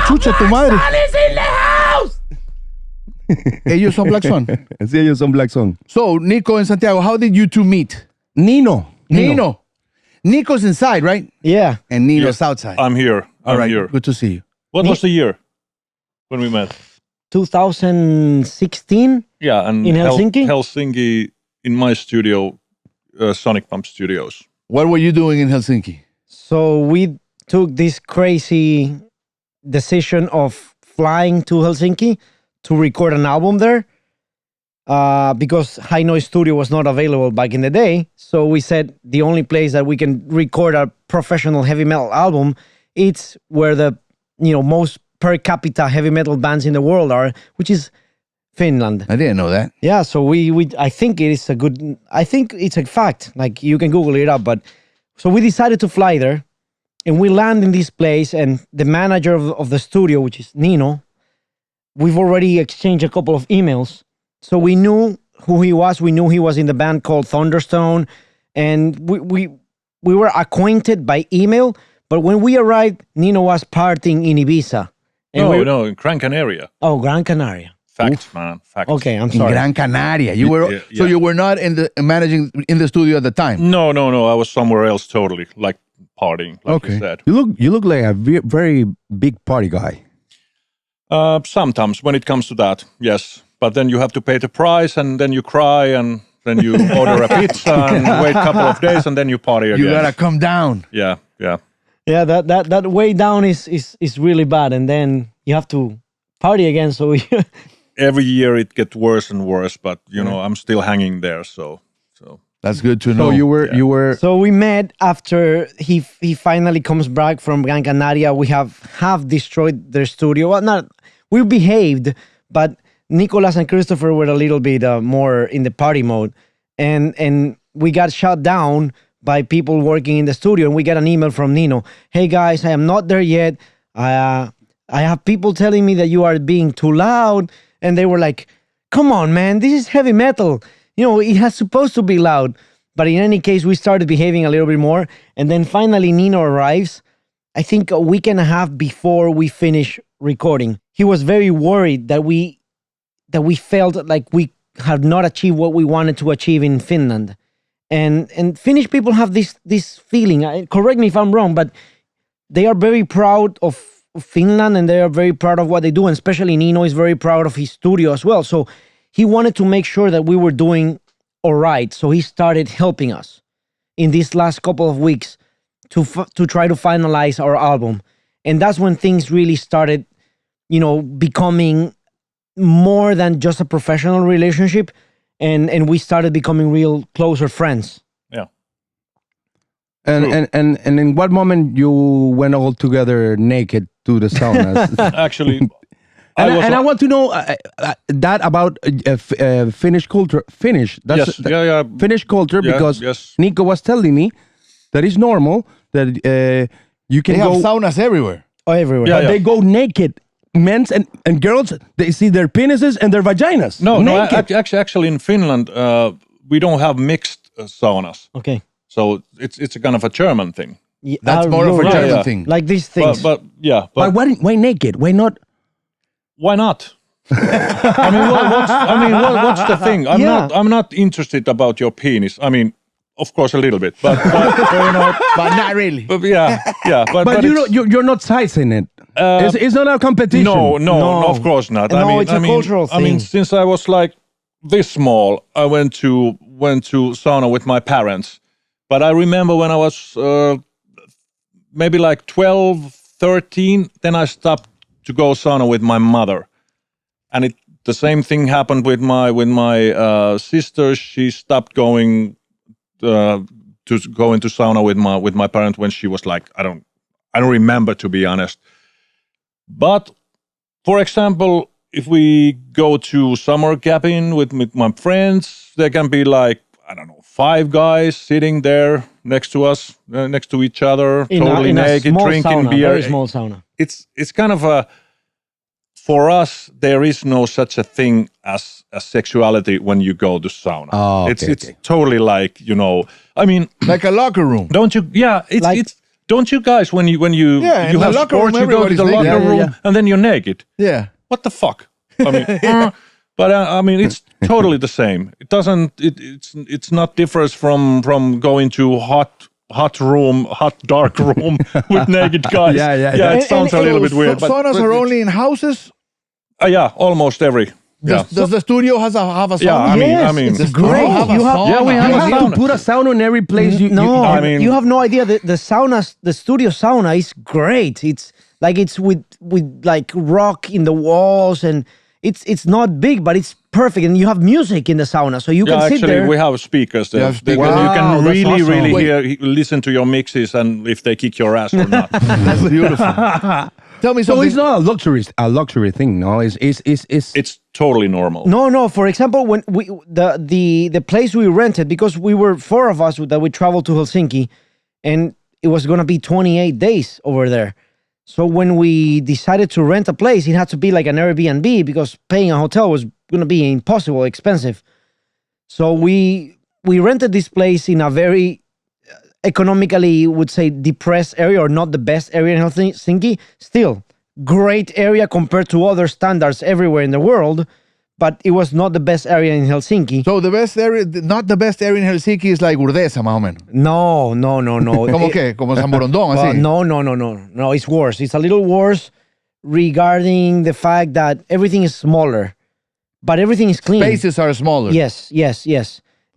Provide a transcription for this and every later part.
Chucha tu madre. Ellos son Black Sun. Sí, ellos son Black Sun. So, Nico and Santiago, how did you two meet? Nino. Nico's inside, right? Yeah. And Nino's outside. I'm here. All right. Here. Good to see you. What was the year when we met? 2016. Yeah, and in Helsinki. Helsinki in my studio, Sonic Pump Studios. What were you doing in Helsinki? So we took this crazy decision of flying to Helsinki to record an album there because High Noise Studio was not available back in the day. So we said the only place that we can record a professional heavy metal album, it's where the most per capita heavy metal bands in the world are, which is Finland. I didn't know that. Yeah, so I think it's a fact. Like, you can Google it up, but so we decided to fly there. And we land in this place, and the manager of the studio, which is Nino, we've already exchanged a couple of emails. So we knew who he was. We knew he was in the band called Thunderstone. And we were acquainted by email. But when we arrived, Nino was partying in Ibiza. And No, in Gran Canaria. Oh, Gran Canaria. Facts, man. Facts. Okay, I'm In sorry. Gran Canaria. You were Yeah. So you were not managing in the studio at the time. No. I was somewhere else totally, like partying, like you said. You look like a very big party guy. Sometimes when it comes to that, yes. But then you have to pay the price, and then you cry, and then you order a pizza and wait a couple of days, and then you party again. You gotta come down. Yeah. Yeah, that way down is really bad, and then you have to party again. So Every year it gets worse and worse, but I'm still hanging there. So That's good to know. So you were. So we met after he finally comes back from Gran Canaria. We have destroyed their studio. Well, we behaved, but Nicolas and Christopher were a little bit more in the party mode, and we got shut down by people working in the studio. And we got an email from Nino. Hey guys, I am not there yet. I have people telling me that you are being too loud, and they were like, "Come on, man, this is heavy metal. It has supposed to be loud." But in any case, we started behaving a little bit more. And then finally Nino arrives, I think a week and a half before we finish recording. He was very worried that we felt like we had not achieved what we wanted to achieve in Finland. And Finnish people have this feeling, correct me if I'm wrong, but they are very proud of Finland, and they are very proud of what they do. And especially Nino is very proud of his studio as well. So he wanted to make sure that we were doing all right. So he started helping us in these last couple of weeks to try to finalize our album. And that's when things really started, becoming more than just a professional relationship. And we started becoming real closer friends. Yeah. And in what moment you went all together naked to the saunas? Actually, I want to know that about Finnish culture. Finnish culture, because Nico was telling me that it's normal that you can They go have saunas everywhere. Oh, everywhere. but they go naked. Men's and girls, they see their penises and their vaginas. No, naked. actually in Finland, we don't have mixed saunas. Okay. So it's a kind of a German thing. Yeah, That's more of a you're German right. thing. Like these things. But why naked? Why not? why not? What's the thing? I'm not interested about your penis. I mean, of course a little bit, but But not really. but yeah. But you're not sizing it. It's not a competition. No, of course not. No, it's a cultural thing. I mean, since I was like this small, I went to sauna with my parents. But I remember when I was maybe like 12, 13, then I stopped to go sauna with my mother. And the same thing happened with my sister. She stopped going to go into sauna with my parents when she was like, I don't remember, to be honest. But for example, if we go to summer cabin with my friends, there can be like, I don't know, 5 guys sitting there next to us, next to each other, totally naked, drinking sauna, beer. Very small sauna. It's kind of for us, there is no such a thing as sexuality when you go to sauna. Oh, okay, it's totally like, I mean, like a locker room. Don't you? Yeah, it's don't you guys when you have sports, you go to the locker room and then you're naked. Yeah. What the fuck? I mean, but I mean, it's totally the same. It doesn't. It's not differs from going to hot dark room with naked guys. Yeah. It sounds a little bit weird. Saunas are only in houses. Yeah, almost every. Does the studio have a sauna? Yeah, I mean, it's great. we have to put a sauna in every place. You have no idea. The saunas, the studio sauna is great. It's with like rock in the walls, and it's not big, but it's perfect. And you have music in the sauna, so you can sit there. Actually, we have speakers there. You can really listen to your mixes and if they kick your ass or not. That's beautiful. Tell me something. So it's not a luxury thing, no? It's totally normal. No. For example, when the place we rented, because we were 4 of us that we traveled to Helsinki, and it was gonna be 28 days over there. So when we decided to rent a place, it had to be like an Airbnb because paying a hotel was gonna be impossible, expensive. So we rented this place in a very economically, would say, depressed area, or not the best area in Helsinki. Still, great area compared to other standards everywhere in the world, but it was not the best area in Helsinki. So the best area, not the best area in Helsinki, is like Urdesa, más o menos. No. ¿Cómo qué? Como San Borondón, así. No, it's worse. It's a little worse regarding the fact that everything is smaller, but everything is clean. Spaces are smaller. Yes.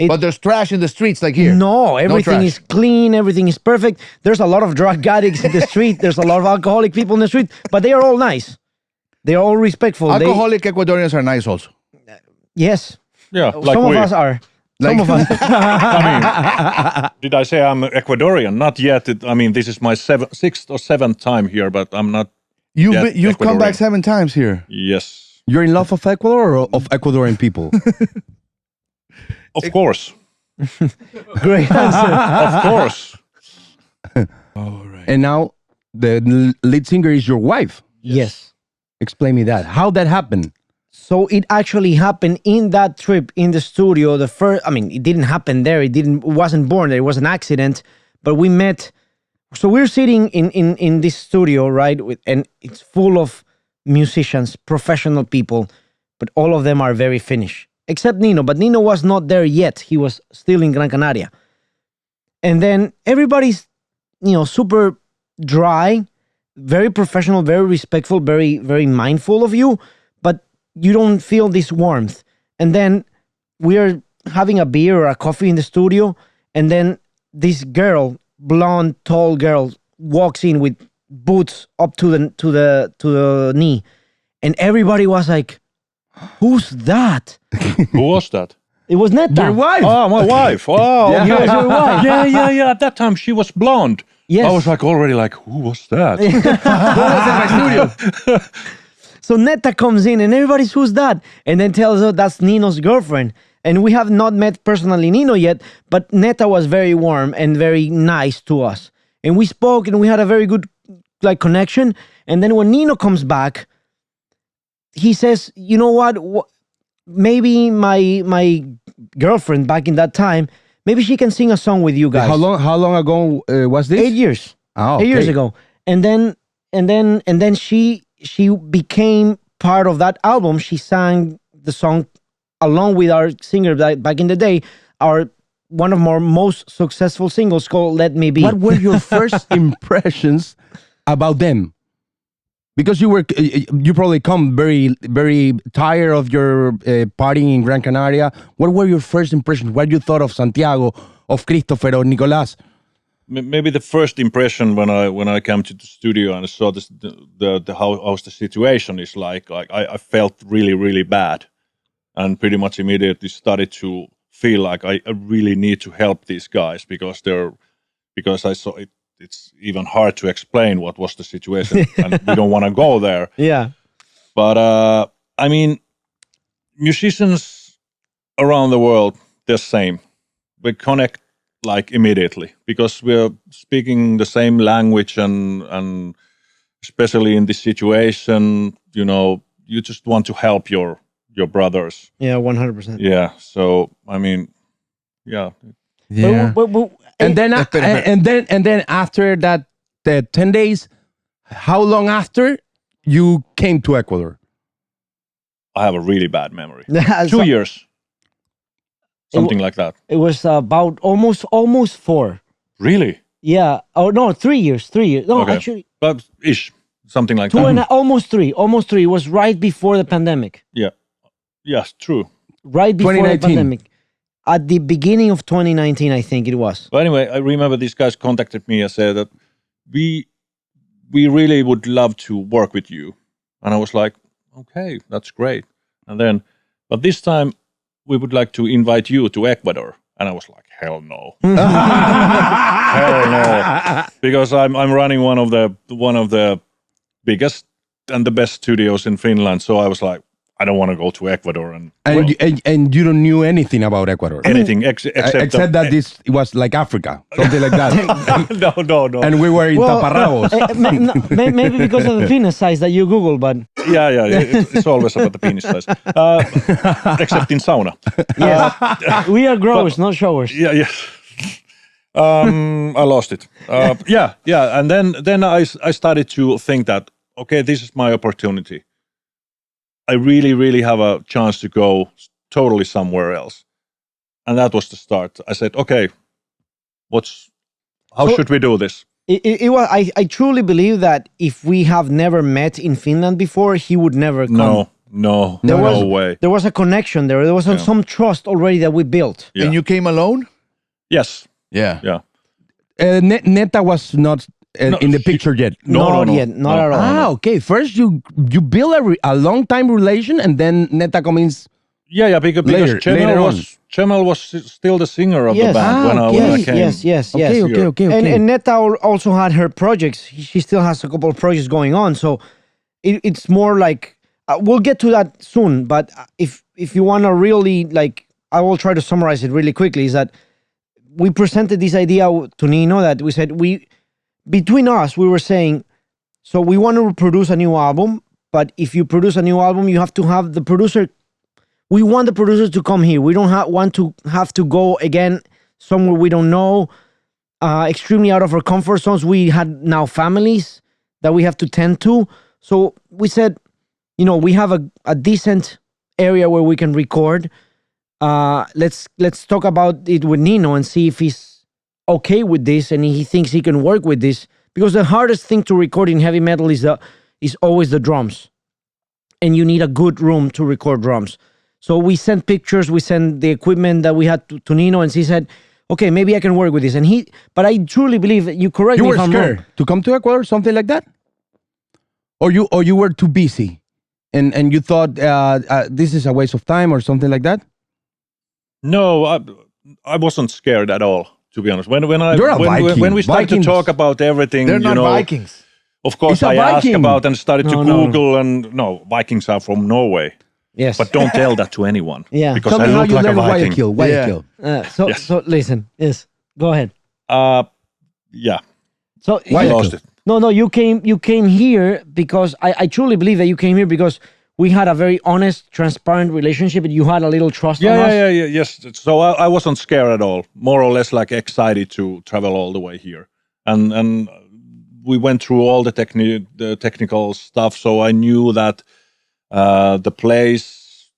But there's trash in the streets like here. No, everything is clean. Everything is perfect. There's a lot of drug addicts in the street. There's a lot of alcoholic people in the street, but they are all nice. They are all respectful. Alcoholic Ecuadorians are nice also. Yes. Yeah, like some of us are. Some of us. I mean, did I say I'm Ecuadorian? Not yet. This is my 6th or 7th time here, but I'm not. You've come back 7 times here. Yes. You're in love of Ecuador or of Ecuadorian people? Of course. Great answer. Of course. All right. And now the lead singer is your wife. Yes. Explain me that. How that happened? So it actually happened in that trip in the studio. It didn't happen there. It wasn't born there. It was an accident. But we met. So we're sitting in this studio, right? And it's full of musicians, professional people, but all of them are very Finnish. Except Nino, but Nino was not there yet. He was still in Gran Canaria. And then everybody's, super dry, very professional, very respectful, very, very mindful of you, but you don't feel this warmth. And then we're having a beer or a coffee in the studio, and then this girl, blonde, tall girl, walks in with boots up to the knee, and everybody was like, "Who's that?" Who was that? It was Neta. Your wife. Oh, my wife. Oh, Yeah, okay. your wife. Yeah. At that time, she was blonde. Yes. I was already like, who was that? Who was in my studio? So Neta comes in and everybody's, "Who's that?" And then tells her that's Nino's girlfriend. And we have not met personally Nino yet, but Neta was very warm and very nice to us. And we spoke and we had a very good connection. And then when Nino comes back, he says, "You know what? Maybe my girlfriend back in that time, maybe she can sing a song with you guys." How long ago was this? 8 years. Oh, 8 years ago. And then she became part of that album. She sang the song along with our singer back in the day, one of our most successful singles called "Let Me Be." What were your first impressions about them? Because you probably come very, very tired of your partying in Gran Canaria. What were your first impressions? What you thought of Santiago, of Christopher, or Nicolás? maybe the first impression when I came to the studio and saw this, the how's the situation is like I felt really, really bad, and pretty much immediately started to feel like I really need to help these guys because I saw it. It's even hard to explain what was the situation, and we don't want to go there. Yeah. But I mean, musicians around the world, they're same. We connect like immediately because we're speaking the same language, and especially in this situation, you just want to help your brothers. Yeah, 100%. Yeah. So I mean, yeah. Yeah. But, and then after that, the 10 days, how long after you came to Ecuador? I have a really bad memory. 2 So- years. Something like that. It was about almost 4. Really? Yeah. Oh no, 3 years. 3 years. No, Okay. actually, But ish. Something like 2 that. and almost 3. Almost 3. It was right before the pandemic. Yeah. Yes, true. Right before the 2019. pandemic. At the beginning of 2019, I think it was. But anyway, I remember these guys contacted me and said that we really would love to work with you. And I was like, okay, that's great. And then, but this time we would like to invite you to Ecuador. And I was like, hell no. Hell no. Because I'm running one of the biggest and the best studios in Finland. So I was like, I don't want to go to Ecuador and you don't knew anything about Ecuador. anything except that it was like Africa, something like that. no. And we were in taparrabos. Maybe because of the penis size that you Google, but Yeah. It's always about the penis size. Except in sauna. yes, we are growers, not showers. Yeah. I lost it. Yeah. And then I started to think that, okay, this is my opportunity. I really, really have a chance to go totally somewhere else. And that was the start. I said, okay, how should we do this? It was. I truly believe that if we have never met in Finland before, he would never come. No way. There was a connection there. There was some trust already that we built. Yeah. And you came alone? Yes. Yeah. Neta was not in the picture yet. Not yet. Not at all. Ah, okay. First, you build a long time relation, and then Neta comes. Yeah, because later Cemal was still the singer of the band when I came. Yes. Okay. And Neta also had her projects. She still has a couple of projects going on. So it's more like we'll get to that soon. But if you want to really I will try to summarize it really quickly. Is that we presented this idea to Nino that we said between us we were saying, so we want to produce a new album. But if you produce a new album, you have to have the producer. We want the producers to come here. We don't want to have to go again somewhere we don't know, extremely out of our comfort zones. We had now families that we have to tend to. So we said, we have a decent area where we can record. Let's talk about it with Nino and see if he's okay with this and he thinks he can work with this. Because the hardest thing to record in heavy metal is always the drums. And you need a good room to record drums. So we sent pictures, we sent the equipment that we had to Nino, and he said, okay, maybe I can work with this. But I truly believe that you correct me if I'm wrong. You were scared to come to Ecuador, something like that? Or you were too busy and you thought this is a waste of time or something like that? No, I wasn't scared at all, to be honest. When we started Vikings. to talk about everything, They're not Vikings. Of course, It's a I asked Viking. about and started to No. Google, and no, Vikings are from Norway. Yes. But don't tell that to anyone. Yeah. Because Tell me I how look you like a learned Viking. Guayaquil. Yeah. Yes. So listen. Yes. Go ahead. Yeah, So I lost it. No, you came here because I truly believe that you came here because we had a very honest, transparent relationship and you had a little trust on us. Yes. So I wasn't scared at all. More or less like excited to travel all the way here. And we went through all the technical stuff. So I knew that the place,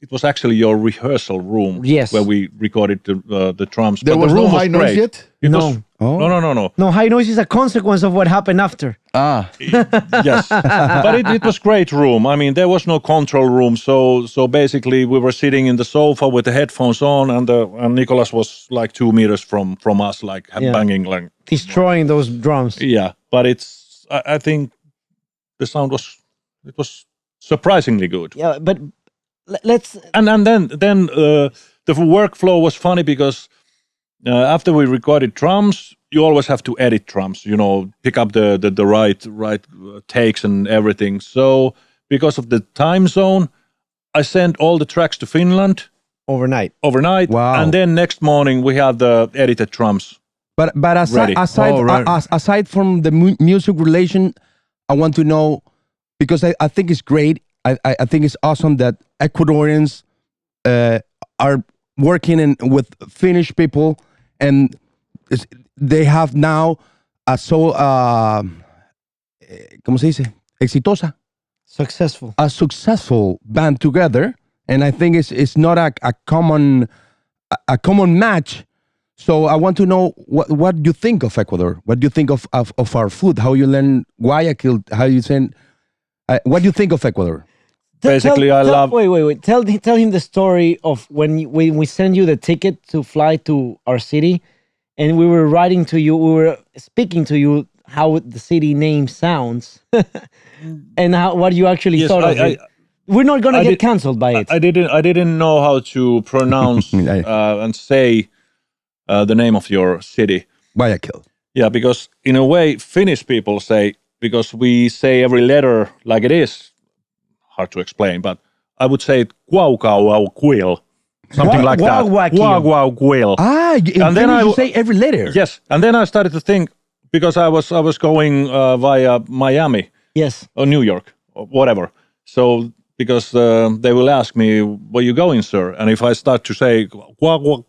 it was actually your rehearsal room. Yes. Where we recorded the drums. There but was the room no high noise great. yet? No. No. No, high noise is a consequence of what happened after. Yes, but it was great room. I mean, there was no control room, so basically we were sitting in the sofa with the headphones on, and Nicholas was like 2 meters from us, like banging, like destroying those drums. Yeah, but I think the sound was surprisingly good. Yeah, but let's and then the workflow was funny because after we recorded drums, you always have to edit drums, pick up the right takes and everything. So because of the time zone, I sent all the tracks to Finland overnight. Wow. And then next morning we had the edited drums. But aside from the music relation, I want to know, because I think it's great. I think it's awesome that Ecuadorians are working with Finnish people, and they have now a ¿cómo se dice? Exitosa. Successful. A successful band together, and I think it's not a common match. So I want to know what you think of Ecuador. What do you think of our food? How you learn Guayaquil? How you say? What do you think of Ecuador? Basically, I love. Wait. Tell him the story of when we send you the ticket to fly to our city, and we were writing to you. We were speaking to you how the city name sounds, and what you actually thought of it. We're not gonna get canceled by it. I didn't know how to pronounce and say the name of your city. Guayaquil. Yeah, because in a way, Finnish people say, because we say every letter like it is. Hard to explain, but I would say Guauguauquil, something like that. Guauguauquil. And then you say every letter. Yes, and then I started to think, because I was going via Miami, yes, or New York, or whatever. So because they will ask me, "Where you going, sir?" And if I start to say they will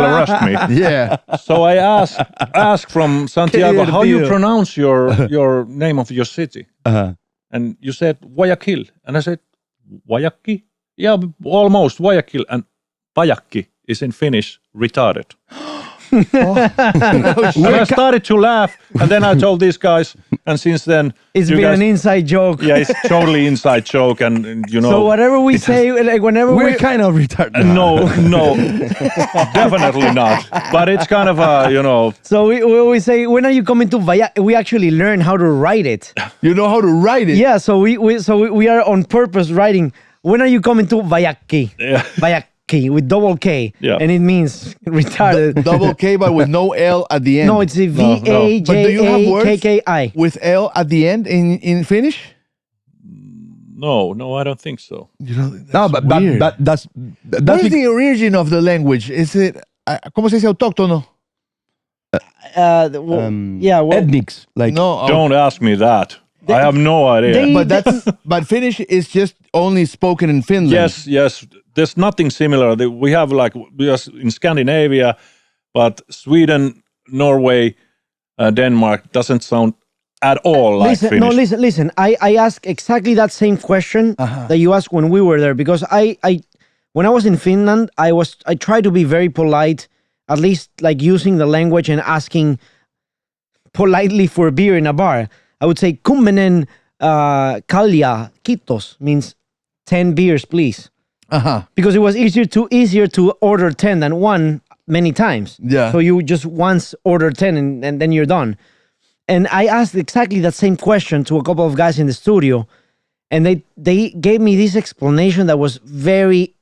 arrest me. Yeah. So I asked from Santiago, how you pronounce your name of your city? And you said Guayaquil, and I said Guayaquil. Yeah, almost Guayaquil, and Pajakki is in Finnish retarded. And I started to laugh, and then I told these guys, and since then it's been an inside joke. Yeah, it's totally inside joke, and So whatever we say, like whenever we're kind of retarded. No, definitely not. But it's kind of So we say, when are you coming to Valladolid? We actually learn how to write it. You know how to write it? Yeah. So we are on purpose writing. When are you coming to Valladolid? Yeah. Valladolid with double K. Yeah. And it means retarded. Double K, but with no L at the end. No, it's a VAJAKKI. With L at the end in Finnish? No, I don't think so. But that's what is the origin of the language? Is it ¿cómo se dice autóctono? Ethnics, like no. Don't ask me that. I have no idea. But Finnish is just only spoken in Finland. Yes. There's nothing similar. We have in Scandinavia, but Sweden, Norway, Denmark doesn't sound at all like Finnish. No, listen. I asked exactly that same question that you asked when we were there, because when I was in Finland, I tried to be very polite, at least like using the language and asking politely for a beer in a bar. I would say kummenen kalja kiitos, means 10 beers, please. Because it was easier to order 10 than one many times. Yeah. So you just once order 10 and then you're done. And I asked exactly that same question to a couple of guys in the studio, and they gave me this explanation that was very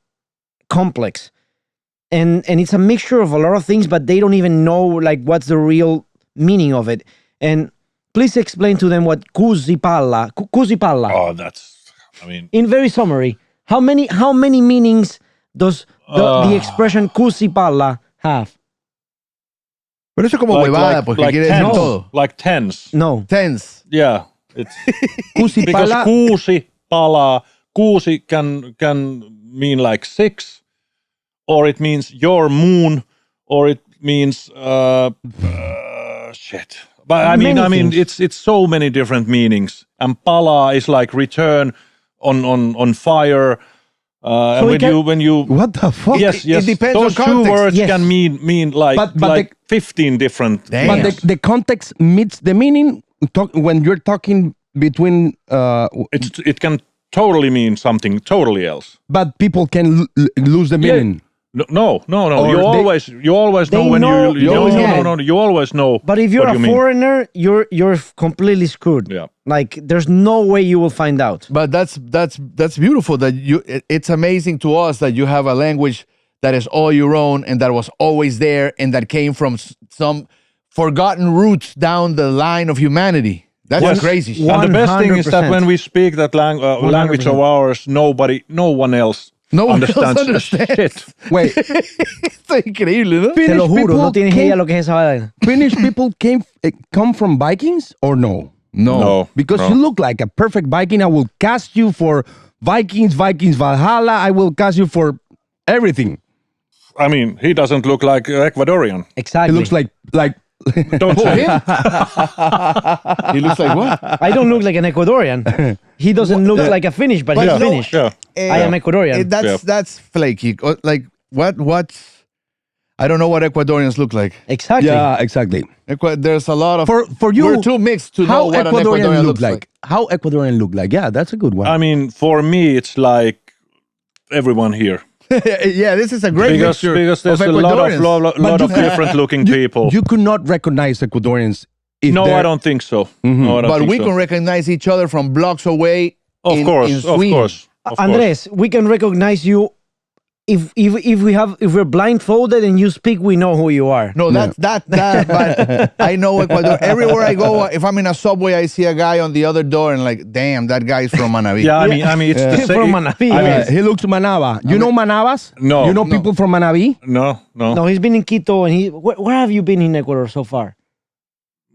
complex. And it's a mixture of a lot of things, but they don't even know like what's the real meaning of it. And please explain to them what kusipalla. Oh, in very summary, how many meanings does the expression kusipalla have? Pero eso es como huevada, porque quiere decir todo. Like tens. No. Tens. Yeah. It's kusipalla. Because kusipala, kusi can mean like 6, or it means your moon, or it means shit. But I mean, it's so many different meanings. And pala is like return on fire. And when you What the fuck? yes, It depends those on two context. words Yes. can mean like 15 different. Damn. But things. the context meets the meaning when you're talking between. It can totally mean something totally else. But people can lose the meaning. No. Or You always know They when know- you Yeah. no. You always know. But if you're what a you mean. foreigner, you're completely screwed. Yeah. Like there's no way you will find out. But that's beautiful that it's amazing to us that you have a language that is all your own and that was always there and that came from some forgotten roots down the line of humanity. That's Yes. crazy shit. One- And the best thing is that 100%. when we speak that language of ours, no one else No one else understands understands. shit. Wait, Está increíble, ¿no? Te lo juro, people no tienes came- idea lo que es esa vaina. Finnish people come from Vikings or no? No, Because no. you look like a perfect Viking. I will cast you for Vikings Valhalla. I will cast you for everything. I mean, he doesn't look like Ecuadorian. Exactly. He looks like Don't Oh, say it. him? He looks like what? I don't look like an Ecuadorian. He doesn't look like a Finnish, but he's no, Finnish. Yeah. I am Ecuadorian. That's flaky. Like what? I don't know what Ecuadorians look like. Exactly. yeah, exactly. There's a lot of For you, we're too mixed to know how what an Ecuadorian Ecuadorian look looks like. How Ecuadorian look like? Yeah, that's a good one. I mean, for me, it's like everyone here. Yeah, this is a great Because mixture there's of a lot Ecuadorians. of different looking people. you could not recognize Ecuadorians. If No, they're- I don't think so. No, I don't But think we so. can recognize each other from blocks away. Of in course. Sweden. Andres, we can recognize you if we're blindfolded and you speak, we know who you are. No, that. But I know Ecuador. Everywhere I go, if I'm in a subway, I see a guy on the other door, and like, damn, that guy's from Manaví. Yeah, I mean, it's the From same. Manaví. He looks Manaba. You know Manabas? No. You know No. people from Manaví? No. No, he's been in Quito, and where have you been in Ecuador so far?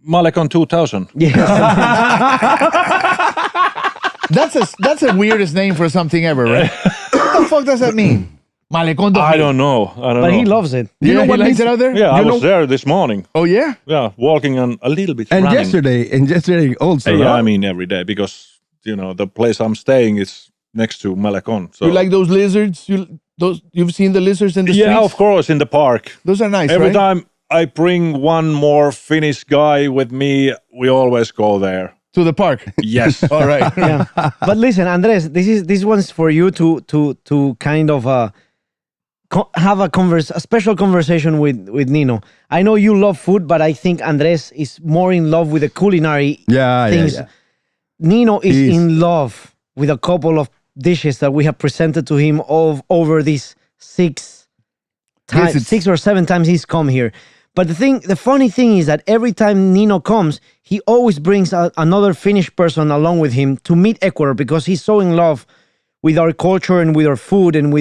Malecon 2000. Yes. That's the weirdest name for something ever, right? What the fuck does that mean? Malecón. I don't know. But he loves it. You know he what likes means it out there? Yeah, I You was there this morning. Oh yeah. Yeah, walking and a little bit And running. yesterday also. Yeah, right? I mean every day because the place I'm staying is next to Malecon. So You like those lizards? You've seen the lizards in the yeah, streets? of course, in the park. Those are nice, Every right? time I bring one more Finnish guy with me, we always go there. To the park. Yes. All right. Yeah. But listen, Andres, this one's for you to kind of have a special conversation with Nino. I know you love food, but I think Andres is more in love with the culinary things. Yeah. Nino is He is. in love with a couple of dishes that we have presented to him over these 6 or 7 times he's come here. But the funny thing is that every time Nino comes, he always brings another Finnish person along with him to meet Ecuador because he's so in love with our culture and with our food and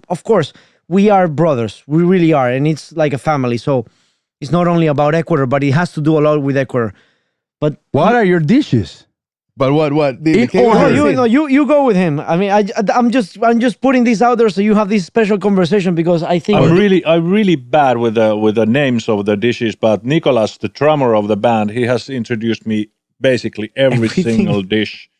of course, we are brothers. We really are. And it's like a family. So it's not only about Ecuador, but it has to do a lot with Ecuador. But What are your dishes? But what? In order. you go with him. I mean, I'm just putting this out there so you have this special conversation because I think I'm really bad with the names of the dishes, but Nicolas, the drummer of the band, he has introduced me basically every Everything. single dish.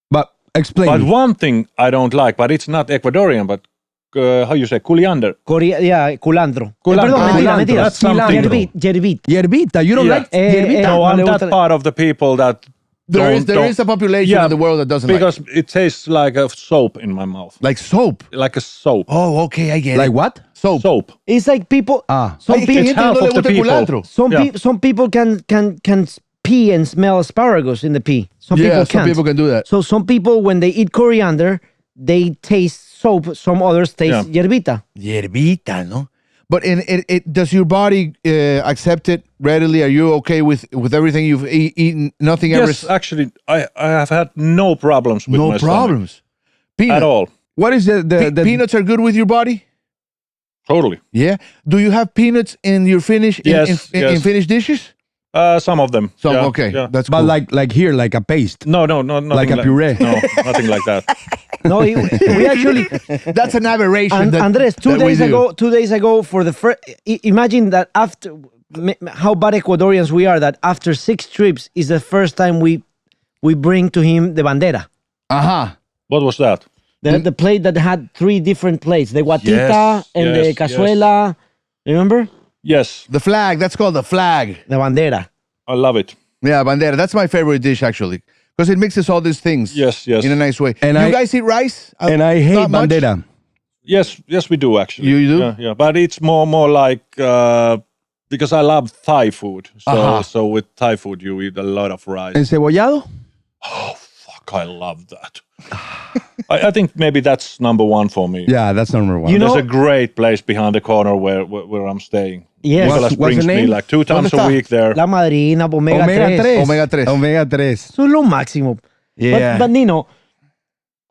But explain. But one thing I don't like, but it's not Ecuadorian, but how you say, coriander. culantro. Culantro. Perdón, mentira, Culantro. mentira. That's something. Yerbita. Yerbita. You don't Yeah. like yerbita? No, I'm le that gusta- part of the people that There is a population in the world that doesn't because like it tastes like a soap in my mouth, like soap. like a soap. Oh, okay, I get Like it. what? Soap. Soap. It's like people. Some Hay people. gente que half no le of the gusta el people. culantro. Yeah. Some people can pee and smell asparagus in the pee. Some Yeah, people some can't. people can do that. So some people, when they eat coriander, they taste soap. Some others taste yerbita. Yerbita, no? But does your body accept it readily? Are you okay with everything you've eaten? Nothing ever. Yes, actually, I have had no problems with No my problems. stomach at all. What is the Peanuts are good with your body. Totally. Yeah. Do you have peanuts in your Finnish Yes, in yes. Finnish dishes? Some of them. So Yeah, okay, yeah. that's But cool. like here, like a paste. No, nothing Like a puree. No, nothing like that. No, we actually. That's an aberration. Andres, 2 that we days do. 2 days ago, for the first, imagine that after how bad Ecuadorians we are. That after 6 trips is the first time we bring to him the bandera. Uh-huh. What was that? The plate that had 3 different plates. The guatita and the cazuela. Remember? Yes. The flag. That's called the flag. The bandera. I love it. Yeah, bandera. That's my favorite dish, actually. Because it mixes all these things. Yes. In a nice way. And you guys eat rice? And I hate bandera. Yes, we do actually. You do? Yeah. But it's more like because I love Thai food. So with Thai food you eat a lot of rice. Encebollado? Oh fuck, I love that. I think maybe that's number 1 for me. Yeah, that's number 1. There's a great place behind the corner where I'm staying. Yes. Nicolas brings me like 2 times a week there. La Madrina, Omega 3. Omega 3. Eso es lo máximo. Yeah. But Nino,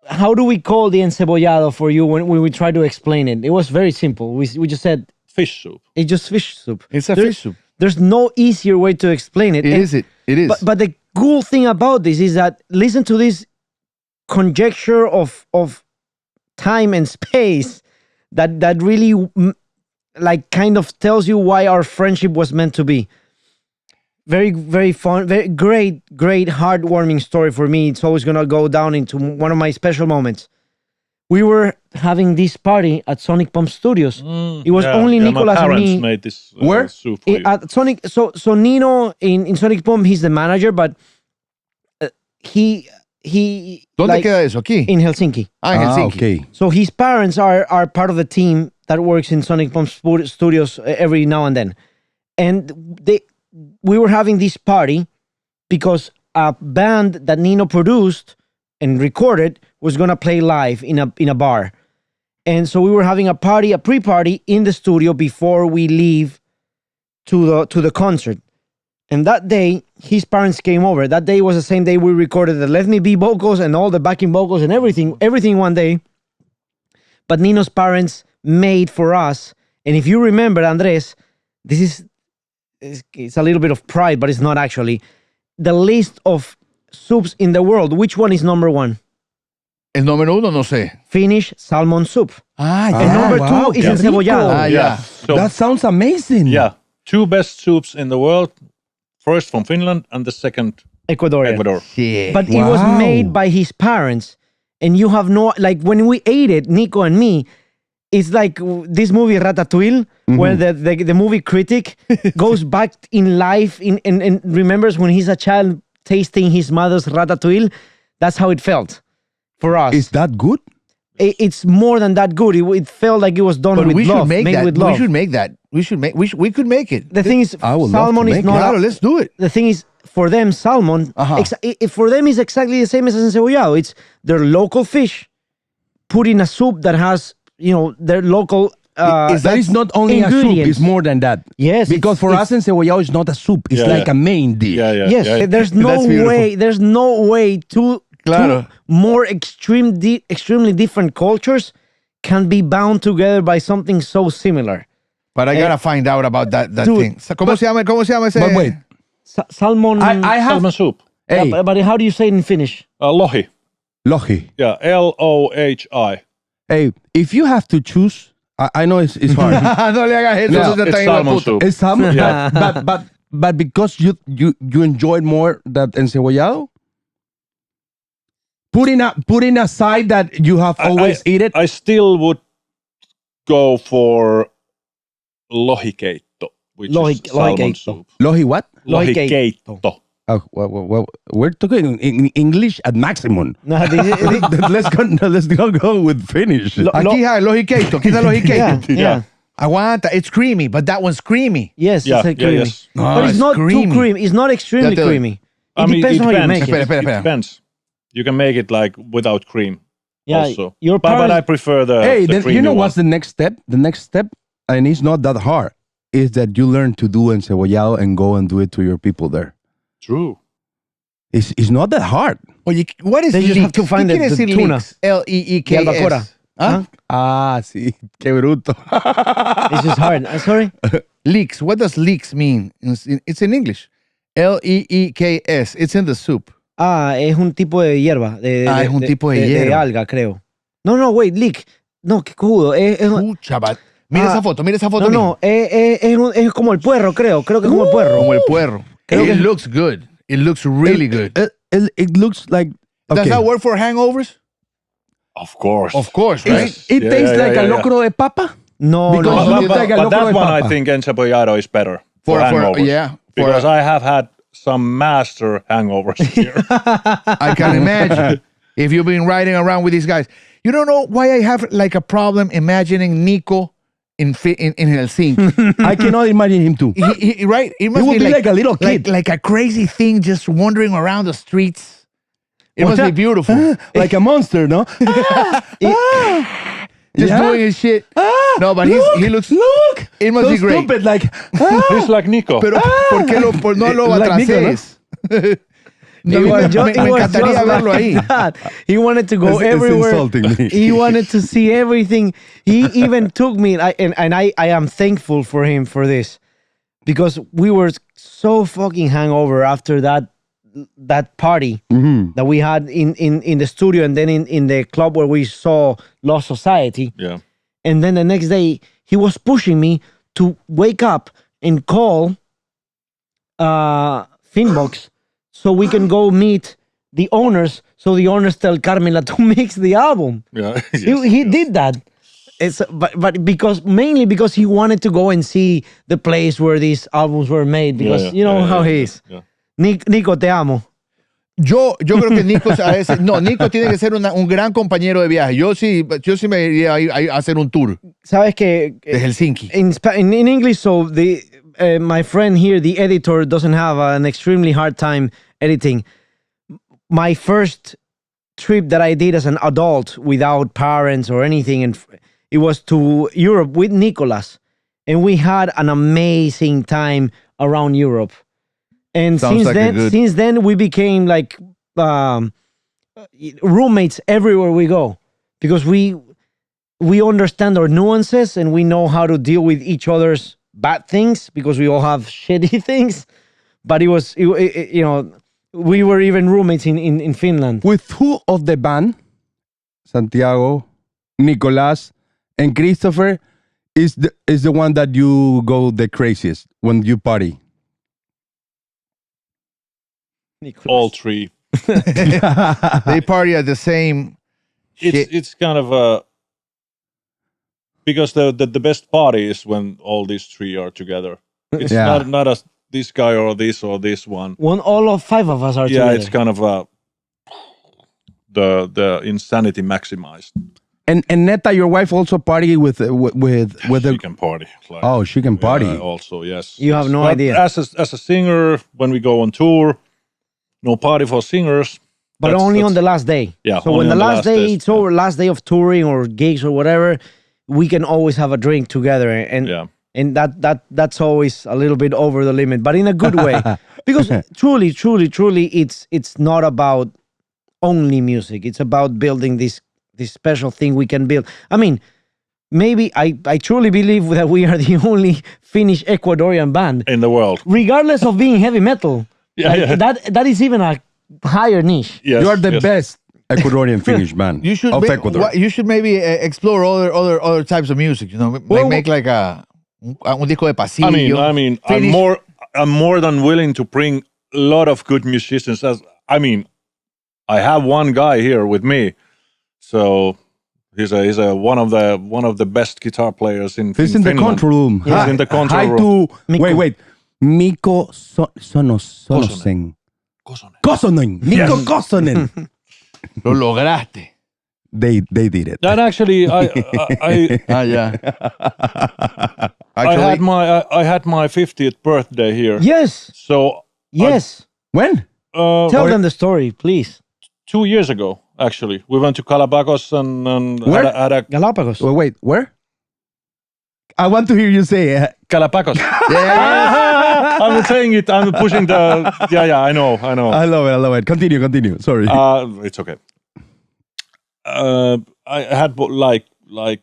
how do we call the encebollado for you when we try to explain it? It was very simple. We just said Fish soup. it's just fish soup. It's a fish soup. There's no easier way to explain it. It is. But the cool thing about this is that listen to this conjecture of time and space that really like kind of tells you why our friendship was meant to be. Very, very fun, very great, heartwarming story for me. It's always gonna go down into one of my special moments. We were having this party at Sonic Pump Studios. It was only Nicolas and me. My parents made this soup for you. At Sonic, so Nino in Sonic Pump, he's the manager, but he ¿Dónde queda eso? Aquí. in Helsinki. En Helsinki. Okay. So his parents are part of the team that works in Sonic Pump Studios every now and then. And we were having this party because a band that Nino produced and recorded was gonna play live in a bar. And so we were having a pre-party in the studio before we leave to the concert. And that day, his parents came over. That day was the same day we recorded the Let Me Be vocals and all the backing vocals and everything one day. But Nino's parents made for us, and if you remember, Andrés, it's a little bit of pride, but it's not actually, the list of soups in the world. Which one is number 1? El número 1, no sé. Finnish salmon soup. Ah, And number 2 is encebollado. Ah, yeah. So, That sounds amazing. yeah. 2 best soups in the world. First from Finland and the second Ecuadorian. Ecuador. Yeah. But it was made by his parents. And you have no, like when we ate it, Nico and me, it's like this movie Ratatouille, where the movie critic goes back in life and remembers when he's a child tasting his mother's Ratatouille. That's how it felt for us. Is that good? It's more than that good. It felt like it was done with love. Made With that. love. We should make that. We could make it. The thing is, I would love salmon to is make not. Claro, let's do it. The thing is, for them, salmon, for them is exactly the same as encebollado. It's their local fish put in a soup that has, their local That is not only a soup, ingredients. it's more than that. Yes, Because for us, encebollado is not a soup. It's like a main dish. Yes, there's no That's beautiful. way. There's no way two Claro. more extremely different cultures can be bound together by something so similar. But I gotta find out about that Dude, thing. ¿Cómo se llama ese? But wait, Salmon. I have... Salmon soup. Hey, But how do you say it in Finnish? Lohi. lohi. Yeah, Lohi. Hey, if you have to choose, I know it's hard. No le hagas eso. No, eso está it's ahí, hijo de salmon puta. soup. It's salmon, but because you enjoyed more that encebollado, putting aside that you have always eaten. I still would go for lohikeitto, which is salmon lohikeitto. soup. Lohi what? Lohikeitto. Oh, well, we're talking in English at maximum. No, Let's go with Finnish. Aquí hay lojiqueito. Aquí está lojiqueito. yeah. Aguanta. It's creamy, but that one's creamy. Yes, Yeah, it's creamy. yes. But it's it's not creamy. too creamy. It's not extremely Ya te doy. creamy. It depends on how you make it. Espera. It depends. You can make it like without cream. Yeah, also. your But parents- I prefer the Hey, the then, creamy you know one. what's the next step? The next step, and it's not that hard, is that you learn to do encebollado and go and do it to your people there. True. It's not that hard. Oye, what is They just have leeks? to find ¿Qué quiere the decir tuna. leeks? L-E-E-K-S. Y albacora. ¿Ah? Ah, sí, qué bruto. It's just hard. Sorry? Leeks. What does leeks mean? It's in English. L-E-E-K-S. It's in the soup. Es un tipo de hierba. Es un tipo de hierba. De alga, creo. No, wait, leek. No, qué cojudo. Chaval. Mira esa foto. No, es como el puerro, creo. Creo que es como el puerro. Como el puerro. Creo que- It looks good. It looks really good. It looks like... Does Okay. that work for hangovers? Of course, right? It tastes like a locro de papa. No, Because no. it's like a but locro that de one I papa. think encebollado is better for hangovers. Because I have had some master hangovers here. I can imagine. If you've been riding around with these guys, you don't know why I have like a problem imagining Nico in Helsinki. I cannot imagine him too. Right? It He would be like a little kid. like a crazy thing just wandering around the streets. It must be beautiful. Like a monster, no? Just doing his shit. No, but he looks. Look! It must so be great. Stupid, like. He's like Nico. Pero ¿por qué no lo Like Nico, atrases? No, me encantaría verlo ahí. He wanted to go everywhere. It's insulting me. He wanted to see everything. He even took me, and I am thankful for him for this, because we were so fucking hangover after that party that we had in the studio, and then in the club where we saw Lost Society. Yeah. And then the next day, he was pushing me to wake up and call Finbox so we can go meet the owners, so the owners tell Carmela to mix the album. Yeah. He did that. But mainly because he wanted to go and see the place where these albums were made, because you know how he is. Yeah. Nico, te amo. Yo creo que Nico Nico tiene que ser un gran compañero de viaje. Yo sí me iría a hacer un tour Sabes que de Helsinki. in English, so my friend here, the editor, doesn't have an extremely hard time editing. My first trip that I did as an adult without parents or anything, and it was to Europe with Nicolas, and we had an amazing time around Europe. And since then we became like roommates everywhere we go, because we understand our nuances and we know how to deal with each other's bad things, because we all have shitty things. But it was we were even roommates in Finland. With who of the band, Santiago, Nicolas, and Christopher, is the one that you go the craziest when you party? Nicolas. All three. They party at the same. It's kind of a, because the best party is when all these three are together. It's not a this guy or this one. When all of five of us are together. Yeah, it's kind of the insanity maximized. And Neta, your wife, also party with She can party. Like, she can party. Also, yes. You have no idea. As a singer, when we go on tour, no party for singers. But only on the last day. Yeah. So when the last day it's over, last day of touring or gigs or whatever, we can always have a drink together, and that's always a little bit over the limit, but in a good way. Because truly, it's not about only music. It's about building this special thing we can build. I mean, maybe I truly believe that we are the only Finnish Ecuadorian band in the world, regardless of being heavy metal. That is even a higher niche. Yes, you are the best Ecuadorian Finnish band of Ecuador. You should maybe explore other types of music. You know, make like un disco de pasillo. I mean, I'm more than willing to bring a lot of good musicians. I have one guy here with me, so he's one of the best guitar players in Finland. He's in the control room. He's in the control room. Wait. Mikko Sonosen. Kosonen. Mikko Kosonen. Lo lograste. They did it. And actually, I had my 50th birthday here. Yes. So yes. When? Tell them the story, please. 2 years ago, actually, we went to Galapagos and where? Had a Galapagos. Wait, where? I want to hear you say Galapagos. I'm saying it. I'm pushing the. Yeah. I know. I love it. Continue. Sorry. It's okay. I had like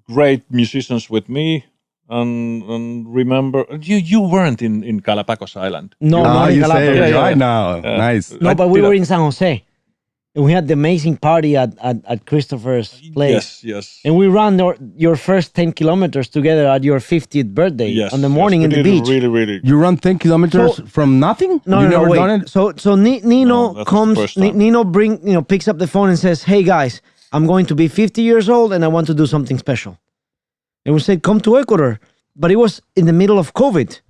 great musicians with me, and remember you weren't in Galapagos Island. No, not in Galapagos. Right now. Nice. No, but we were in San Jose. And we had the amazing party at Christopher's place. Yes. And we ran your first 10 kilometers together at your 50th birthday on the morning in the beach. Really. You run 10 kilometers from nothing? No, you never wait. done it? So Nino comes. Nino picks up the phone and says, "Hey guys, I'm going to be 50 years old and I want to do something special. And we said, come to Ecuador. But it was in the middle of COVID.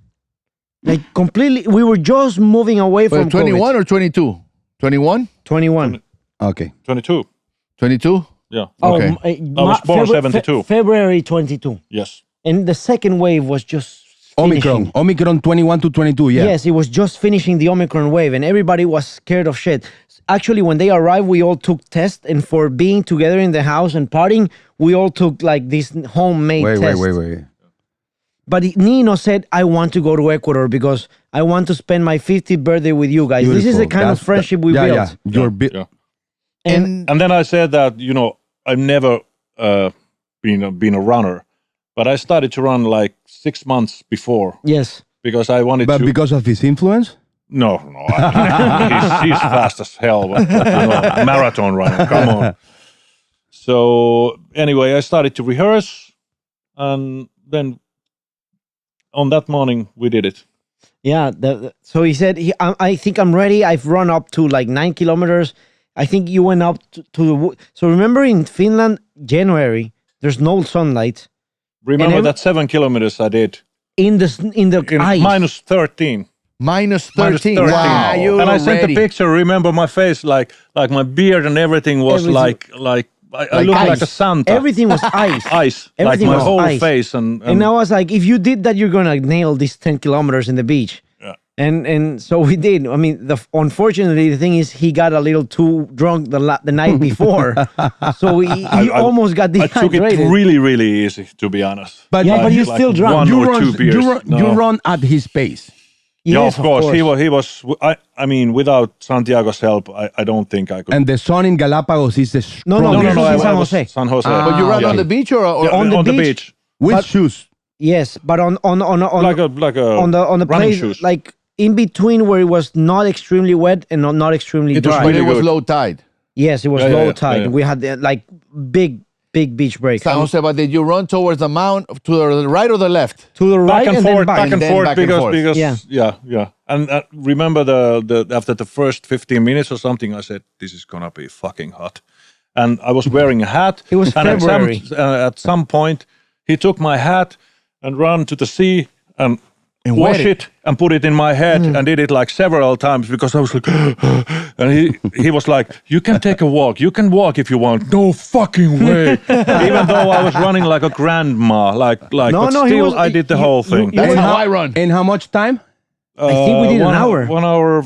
Like completely, we were just moving away from 21 COVID. or 22? 21? 21. Okay. 22. 22? Yeah. Okay. I was born 72. February 22. Yes. And the second wave was just finishing. Omicron 21 to 22, yeah. Yes, it was just finishing the Omicron wave and everybody was scared of shit. Actually, when they arrived, we all took tests, and for being together in the house and partying, we all took like this homemade test. Wait. But Nino said, I want to go to Ecuador because I want to spend my 50th birthday with you guys. This is the kind of friendship we built. Yeah. And then I said that, I've never been a runner, but I started to run like 6 months before. Yes. Because I wanted to. But because of his influence? No. He's fast as hell. But, marathon runner, come on. So anyway, I started to rehearse, and then on that morning we did it. Yeah. So he said, I think I'm ready. I've run up to like 9 kilometers. I think you went up to the... So remember in Finland, January, there's no sunlight. Remember that 7 kilometers I did? In the ice. Minus 13. Minus 13. Wow. And I sent the picture. Remember my face, like my beard and everything was like I looked like a Santa. Everything was ice. Ice. Everything like my was whole ice. face. And I was like, if you did that, you're going to nail these 10 kilometers in the beach. Yeah. And so we did. I mean, unfortunately, the thing is, he got a little too drunk the night before. So he almost got dehydrated. I took it really, really easy, to be honest. But you're still drunk. You run at his pace. Yes, of course. He was. I mean, without Santiago's help, I don't think I could. And the sun in Galapagos is the No, strongest. this is San Jose. San Jose. But you ran on the beach or on the beach? With shoes. Yes, but on like a on the place shoes. like in between where it was not extremely wet and not extremely dry. When it was low tide. Yes, it was low tide. We had like big beach break. San Jose, but did you run towards the mount to the right or the left? To the right and then back. Back and forth because yeah. And remember the after the first 15 minutes or something, I said this is gonna be fucking hot, and I was wearing a hat. It was February. At some point, he took my hat and ran to the sea and wash it and put it in my head and did it like several times because I was like, and he was like, you can take a walk. You can walk if you want. No fucking way. Even though I was running like a grandma, I did the whole thing. That's how I run. In how much time? I think we did an hour. 1 hour.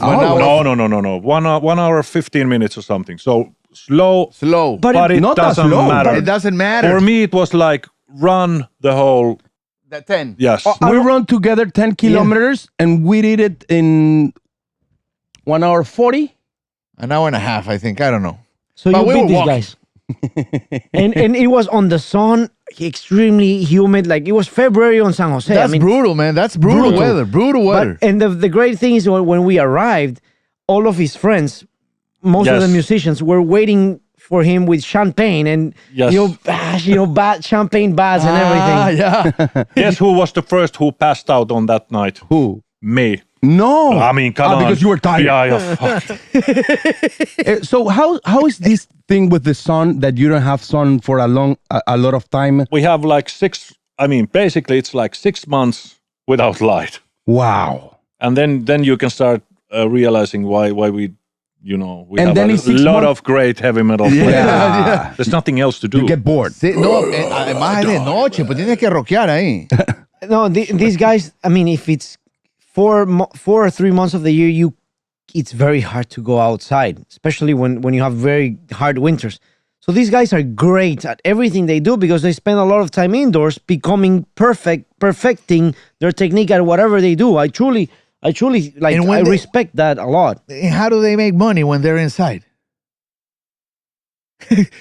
No. 1 hour, 15 minutes or something. So slow. But it doesn't matter. It doesn't matter. For me, it was like run the whole. That 10. Yes. We run together 10 kilometers and we did it in 1 hour 40. An hour and a half, I think. I don't know. So But you we beat were these walking. guys. and it was on the sun, extremely humid. Like it was February on San Jose. That's brutal, man. That's brutal weather. Brutal weather. And the great thing is when we arrived, all of his friends, most of the musicians were waiting for him with champagne and champagne baths and everything. Yeah. Guess who was the first who passed out on that night? Who? Me. No. I mean, come on. Because you were tired. Yeah, fuck. So how is this thing with the sun that you don't have sun for a lot of time? We have like basically it's like 6 months without light. Wow. And then you can start realizing why we we and have a lot of great heavy metal players. Yeah. There's nothing else to do. You get bored. Sí, no, además es de noche, pues tienes que rockear ahí. No, these guys, I mean, if it's 4 or 3 months of the year, it's very hard to go outside, especially when you have very hard winters. So these guys are great at everything they do because they spend a lot of time indoors becoming perfecting their technique at whatever they do. I truly like. I respect that a lot. How do they make money when they're inside?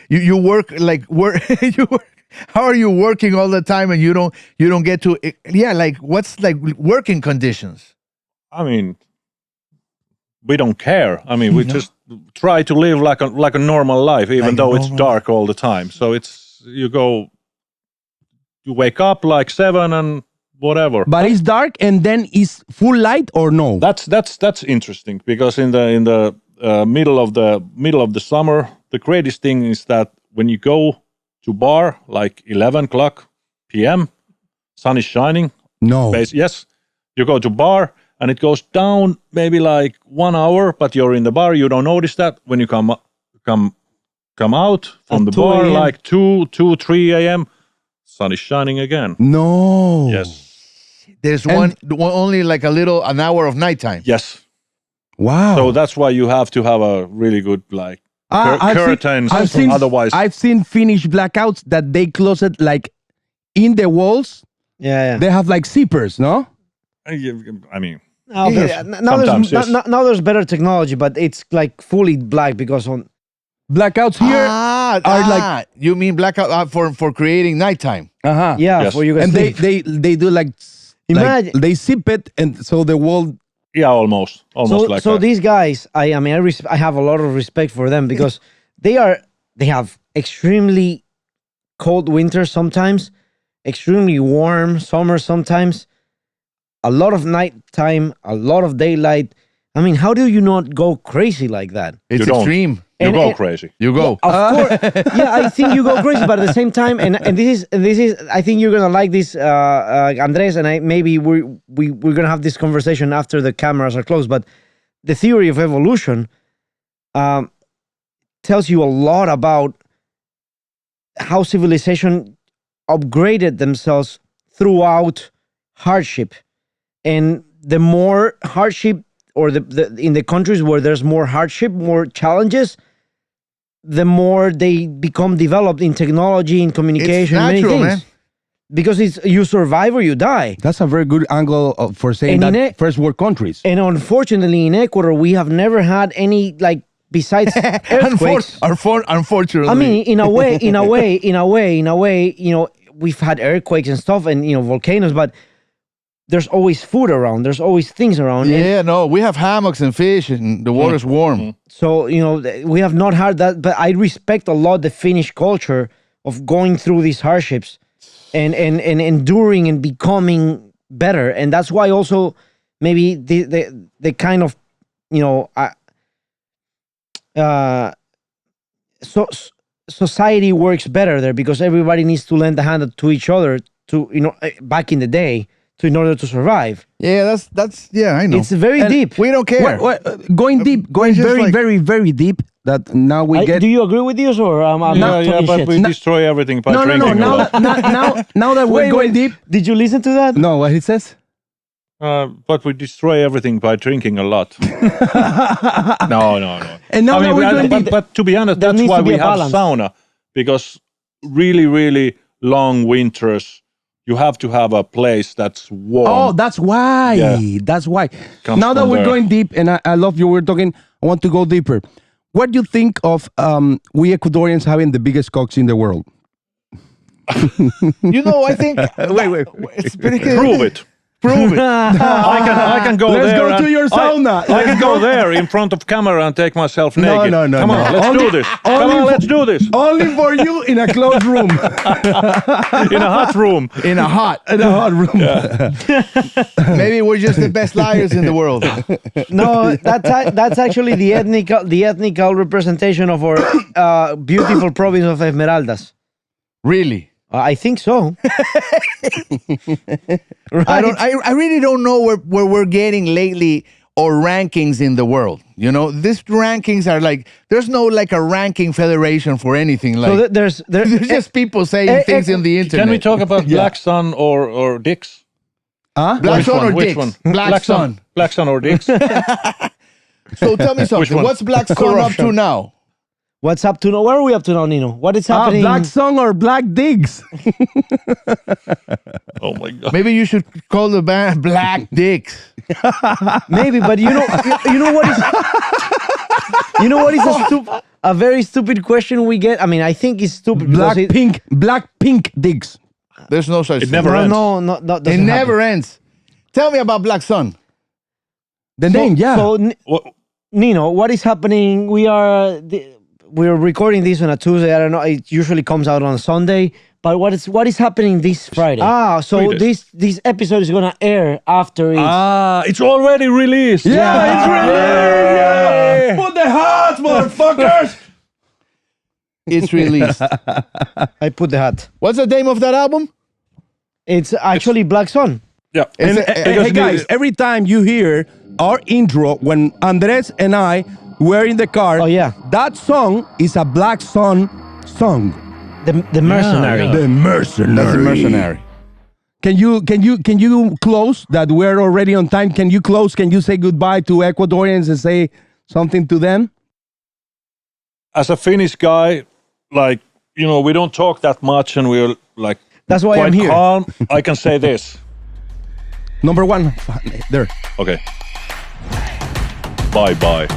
you work. How are you working all the time and you don't get to? Yeah, like what's like working conditions? I mean, we don't care. I mean, we just try to live like a normal life, even though it's dark all the time. So you wake up like 7 and whatever. But it's dark and then it's full light or no? That's interesting because in the middle of the summer, the greatest thing is that when you go to bar like 11 o'clock p.m., sun is shining. No. Yes, you go to bar and it goes down maybe like 1 hour, but you're in the bar, you don't notice that. When you come out from the bar like 2, 3 a.m., sun is shining again. No. Yes. There's only like an hour of nighttime. Yes. Wow. So that's why you have to have a really good like curtains. Otherwise, I've seen Finnish blackouts that they close it like in the walls. Yeah. They have like zippers, no? I mean, now there's better technology, but it's like fully black because on blackouts here are like you mean blackout for creating nighttime? yeah, yes. for you guys. And they do like imagine they zip it, and so the wall. yeah, almost like so that. these guys, I have a lot of respect for them because they have extremely cold winters sometimes, extremely warm summer sometimes, a lot of nighttime, a lot of daylight. I mean, how do you not go crazy like that? It's extreme. You go crazy. You go. Of course, yeah, I think you go crazy, but at the same time, and this is, I think you're gonna like this, Andres, and maybe we're gonna have this conversation after the cameras are closed. But the theory of evolution tells you a lot about how civilization upgraded themselves throughout hardship, and the more hardship, or the in the countries where there's more hardship, more challenges, the more they become developed in technology, in communication, It's natural, many things. man. Because it's you survive or you die. That's a very good angle for saying And that first world countries. And unfortunately, in Ecuador, we have never had any, like, besides earthquakes. Unfortunately, I mean, in a way, you know, we've had earthquakes and stuff, and you know, volcanoes, but there's always food around. There's always things around. yeah, no, we have hammocks and fish, and the water's warm. So, you know, we have not had that, but I respect a lot the Finnish culture of going through these hardships and enduring and becoming better. And that's why also maybe the kind of, you know, society works better there because everybody needs to lend a hand to each other to, you know, back in the day, in order to survive. Yeah, that's yeah, I know. It's very deep. We don't care. Going deep, going very, very, very deep. That now we get. Do you agree with this, or I'm talking but shit? we destroy everything by drinking. No. Now that we're going deep. Did you listen to that? No, what he says. But we destroy everything by drinking a lot. No. And now that we're going deep. But to be honest, There that's needs why to be we a have balance. sauna, because really, really long winters, you have to have a place that's warm. Oh, that's why. Yeah. That's why. Comes Now that from we're there. going deep, and I love you, we're talking, I want to go deeper. What do you think of we Ecuadorians having the biggest cocks in the world? You know, I think. Wait. It's pretty good. Prove it. Prove it. I can go Let's there. go to your sauna. I can go there in front of camera and take myself naked. No. Come on, let's do this. Come on, let's do this. Only for you in a closed room. In a hot room. In a hot. room. Maybe we're just the best liars in the world. No, that's actually the ethnical representation of our beautiful province of Esmeraldas. Really? I think so. Right? I really don't know where we're getting lately or rankings in the world. You know, these rankings are like, there's no like a ranking federation for anything. Like, So there's just people saying things in the internet. Can we talk about Black Sun or Dicks? Black Which Sun or one? Which Dicks? one? Black Sun. Black Sun or Dicks? So tell me something. one? What's Black Sun up to now? What's up to now? Where are we up to now, Nino? What is happening? Black Song or Black Digs? Oh my God. Maybe you should call the band Black Dicks. Maybe, but you know what is a very stupid question we get. I mean, I think it's stupid. Black Pink Digs. There's no such It thing. never ends. No, It never ends. Tell me about Black Sun. The name, yeah. So, Nino, what is happening? We're recording this on a Tuesday. I don't know. It usually comes out on a Sunday. But what is happening this Friday? So this episode is gonna air after it. It's already released. Yeah, it's released. Yeah. Put the hats, motherfuckers. it's released. I put the hat. What's the name of that album? It's actually Black Sun. Yeah. And, hey guys, every time you hear our intro when Andres and I were in the car, that song is a Black Sun song. The Mercenary. The Mercenary. That's the Mercenary. Can you close that we're already on time? Can you close? Can you say goodbye to Ecuadorians and say something to them? As a Finnish guy, like, you know, we don't talk that much and we're like, that's why quite I'm here. Calm. I can say this. Number one, there. Okay. Bye-bye.